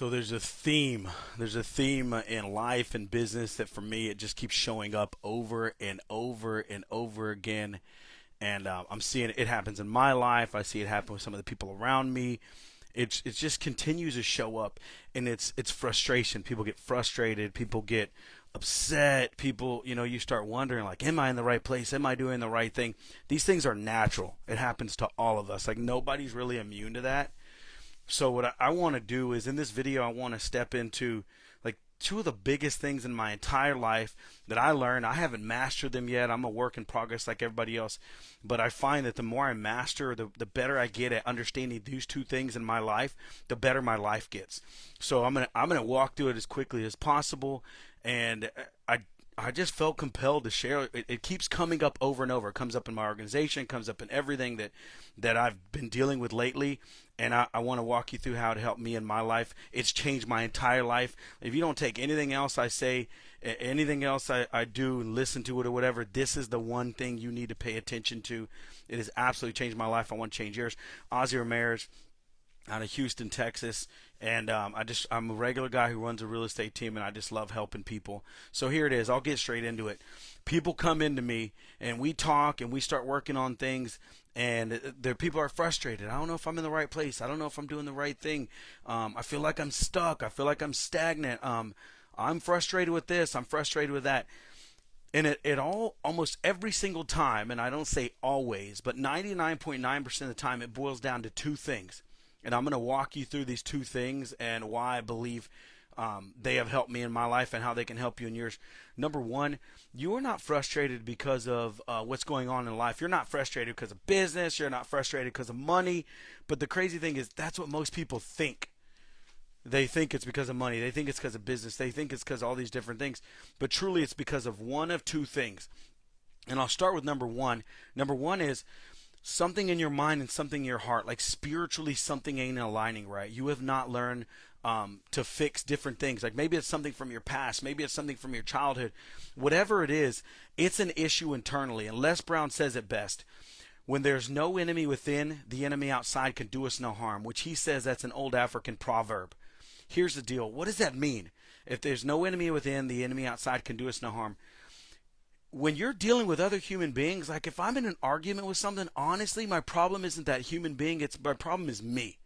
So there's a theme. There's a theme in life and business that for me it just keeps showing up over and over and over again. And I'm seeing it happens in my life. I see it happen with some of the people around me. It just continues to show up, and it's frustration. People get frustrated. People get upset. People, you start wondering like, am I in the right place? Am I doing the right thing? These things are natural. It happens to all of us. Like nobody's really immune to that. So what I want to do is in this video, I want to step into like two of the biggest things in my entire life that I learned. I haven't mastered them yet. I'm a work in progress like everybody else. But I find that the more I master, the better I get at understanding these two things in my life, the better my life gets. So I'm gonna walk through it as quickly as possible. And I just felt compelled to share it. It keeps coming up over and over. It comes up in my organization, it comes up in everything that I've been dealing with lately. And I want to walk you through how it helped me in my life. It's changed my entire life. If you don't take anything else I say, anything else I do, and listen to it or whatever, this is the one thing you need to pay attention to. It has absolutely changed my life. I want to change yours. Ozzy Ramirez out of Houston, Texas, and I'm a regular guy who runs a real estate team, and I just love helping people. So here it is. I'll get straight into it. People come into me, and we talk, and we start working on things, and the people are frustrated. I don't know if I'm in the right place. I don't know if I'm doing the right thing. I feel like I'm stuck. I feel like I'm stagnant. I'm frustrated with this. I'm frustrated with that. And it all, almost every single time, and I don't say always, but 99.9% of the time, it boils down to two things. And I'm going to walk you through these two things and why I believe they have helped me in my life and how they can help you in yours. Number one, you are not frustrated because of what's going on in life. You're not frustrated because of business. You're not frustrated because of money. But the crazy thing is that's what most people think. They think it's because of money. They think it's because of business. They think it's because of all these different things. But truly it's because of one of two things. And I'll start with number one. Number one is something in your mind and something in your heart, like spiritually something ain't aligning right. You have not learned to fix different things. Like maybe it's something from your past, maybe it's something from your childhood. Whatever it is, it's an issue internally. And Les Brown says it best. When there's no enemy within, the enemy outside can do us no harm, which he says that's an old African proverb. Here's the deal. What does that mean? If there's no enemy within, the enemy outside can do us no harm. When you're dealing with other human beings, like if I'm in an argument with something, honestly, my problem isn't that human being. It's my problem is me.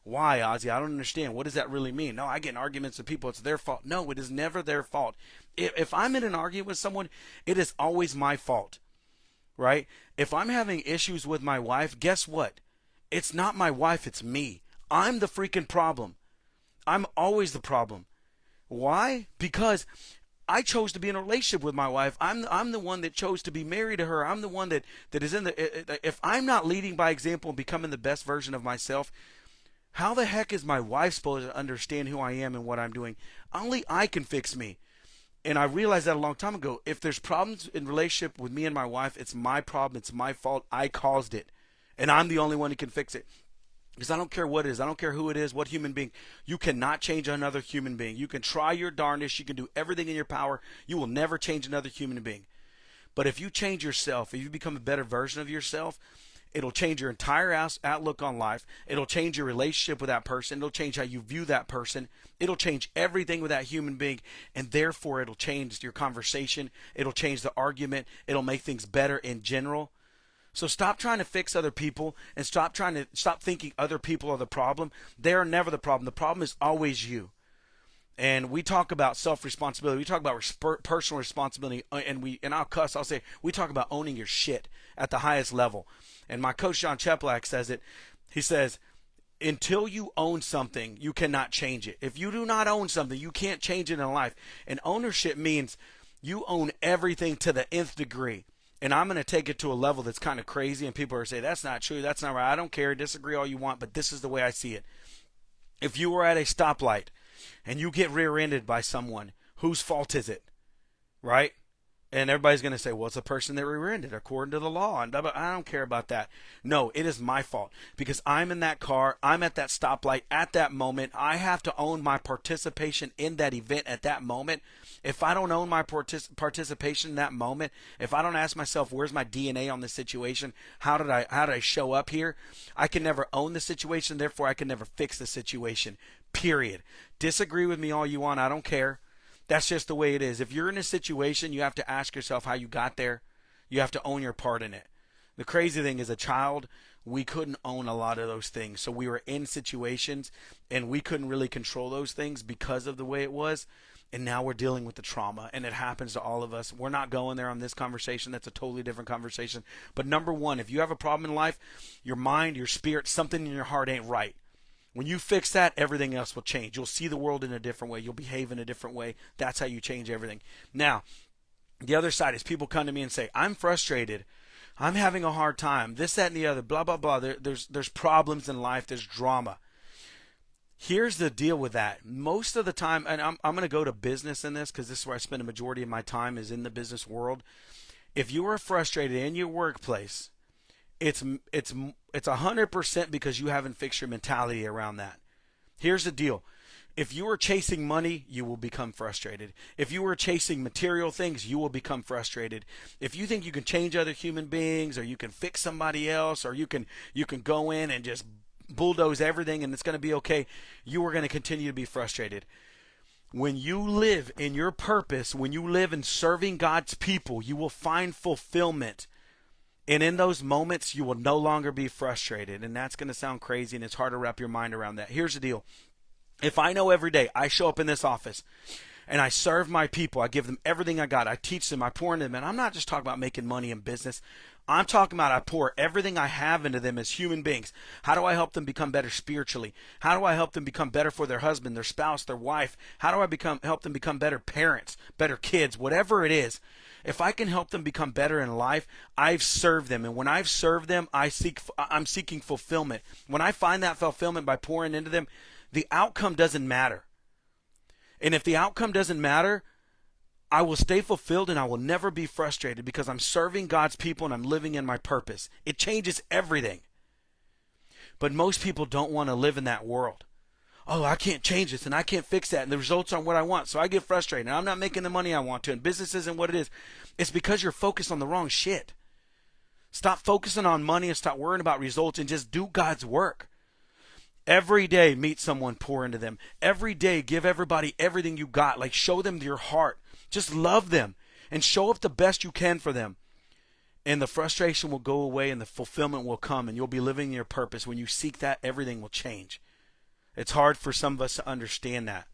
Why, Ozzy? I don't understand. What does that really mean? No, I get in arguments with people. It's their fault. No, it is never their fault. If I'm in an argument with someone, it is always my fault, right? If I'm having issues with my wife, guess what? It's not my wife. It's me. I'm the freaking problem. I'm always the problem. Why? Because I chose to be in a relationship with my wife. I'm the one that chose to be married to her. I'm the one that is in the. If I'm not leading by example and becoming the best version of myself, how the heck is my wife supposed to understand who I am and what I'm doing? Only I can fix me. And I realized that a long time ago. If there's problems in relationship with me and my wife, it's my problem. It's my fault. I caused it, and I'm the only one who can fix it. Because I don't care what it is. I don't care who it is, what human being. You cannot change another human being. You can try your darndest. You can do everything in your power. You will never change another human being. But if you change yourself, if you become a better version of yourself, it'll change your entire outlook on life. It'll change your relationship with that person. It'll change how you view that person. It'll change everything with that human being. And therefore, it'll change your conversation. It'll change the argument. It'll make things better in general. So stop trying to fix other people and stop thinking other people are the problem. They are never the problem. The problem is always you. And we talk about self-responsibility. We talk about personal responsibility, and I'll say we talk about owning your shit at the highest level. And my coach John Cheplak says it. He says, until you own something, you cannot change it. If you do not own something, you can't change it in life. And ownership means you own everything to the nth degree. And I'm going to take it to a level that's kind of crazy, and people are saying, that's not true, that's not right. I don't care, disagree all you want, but this is the way I see it. If you were at a stoplight and you get rear-ended by someone, whose fault is it? Right? And everybody's going to say, well, it's a person that rear-ended according to the law. And blah, blah. I don't care about that. No, it is my fault because I'm in that car. I'm at that stoplight at that moment. I have to own my participation in that event at that moment. If I don't own my participation in that moment, if I don't ask myself, where's my DNA on this situation? How did I show up here? I can never own the situation. Therefore, I can never fix the situation. Period. Disagree with me all you want. I don't care. That's just the way it is. If you're in a situation, you have to ask yourself how you got there. You have to own your part in it. The crazy thing is, a child, we couldn't own a lot of those things. So we were in situations and we couldn't really control those things because of the way it was. And now we're dealing with the trauma, and it happens to all of us. We're not going there on this conversation. That's a totally different conversation. But number one, if you have a problem in life, your mind, your spirit, something in your heart ain't right. When you fix that, everything else will change. You'll see the world in a different way. You'll behave in a different way. That's how you change everything. Now, the other side is people come to me and say, I'm frustrated. I'm having a hard time. This, that, and the other, blah, blah, blah. There's problems in life. There's drama. Here's the deal with that. Most of the time, and I'm going to go to business in this because this is where I spend a majority of my time is in the business world. If you are frustrated in your workplace, it's 100% because you haven't fixed your mentality around that. Here's the deal. If you are chasing money, you will become frustrated. If you are chasing material things, you will become frustrated. If you think you can change other human beings, or you can fix somebody else, or you can go in and just bulldoze everything and it's going to be okay, you are going to continue to be frustrated. When you live in your purpose, when you live in serving God's people, you will find fulfillment. And in those moments, you will no longer be frustrated. And that's going to sound crazy, and it's hard to wrap your mind around that. Here's the deal. If I know every day I show up in this office and I serve my people, I give them everything I got, I teach them, I pour into them, and I'm not just talking about making money in business. I'm talking about I pour everything I have into them as human beings. How do I help them become better spiritually? How do I help them become better for their husband, their spouse, their wife? How do I help them become better parents, better kids, whatever it is? If I can help them become better in life, I've served them. And when I've served them, I'm seeking fulfillment. When I find that fulfillment by pouring into them, the outcome doesn't matter. And if the outcome doesn't matter, I will stay fulfilled and I will never be frustrated because I'm serving God's people and I'm living in my purpose. It changes everything. But most people don't want to live in that world. Oh, I can't change this and I can't fix that and the results aren't what I want. So I get frustrated and I'm not making the money I want to and business isn't what it is. It's because you're focused on the wrong shit. Stop focusing on money and stop worrying about results and just do God's work. Every day, meet someone, pour into them. Every day, give everybody everything you got. Like, show them your heart. Just love them and show up the best you can for them. And the frustration will go away and the fulfillment will come and you'll be living your purpose. When you seek that, everything will change. It's hard for some of us to understand that.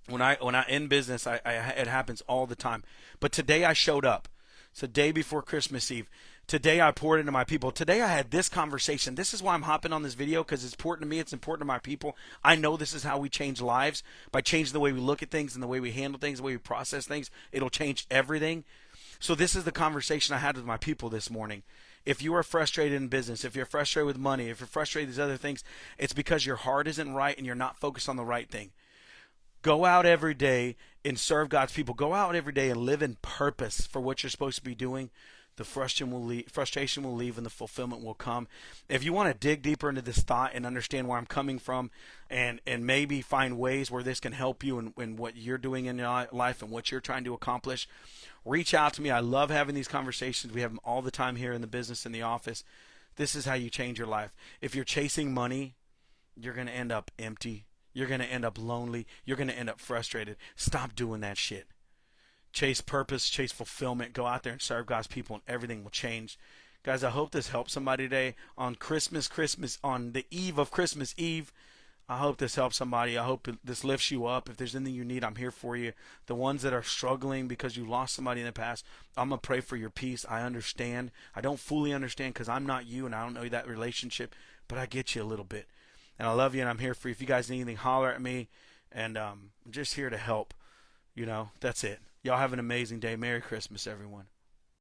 When I in business, it happens all the time. But today I showed up. It's the day before Christmas Eve. Today I poured into my people. Today I had this conversation. This is why I'm hopping on this video, because it's important to me. It's important to my people. I know this is how we change lives. By changing the way we look at things and the way we handle things, the way we process things, it'll change everything. So this is the conversation I had with my people this morning. If you are frustrated in business, if you're frustrated with money, if you're frustrated with these other things, it's because your heart isn't right and you're not focused on the right thing. Go out every day and serve God's people. Go out every day and live in purpose for what you're supposed to be doing. The frustration will leave and the fulfillment will come. If you want to dig deeper into this thought and understand where I'm coming from and maybe find ways where this can help you in what you're doing in your life and what you're trying to accomplish, reach out to me. I love having these conversations. We have them all the time here in the business, in the office. This is how you change your life. If you're chasing money, you're going to end up empty. You're going to end up lonely. You're going to end up frustrated. Stop doing that shit. Chase purpose, chase fulfillment. Go out there and serve God's people and everything will change. Guys, I hope this helps somebody today on on the eve of Christmas Eve. I hope this helps somebody. I hope this lifts you up. If there's anything you need, I'm here for you. The ones that are struggling because you lost somebody in the past, I'm going to pray for your peace. I understand. I don't fully understand because I'm not you and I don't know that relationship, but I get you a little bit. And I love you and I'm here for you. If you guys need anything, holler at me. And I'm just here to help. That's it. Y'all have an amazing day. Merry Christmas, everyone.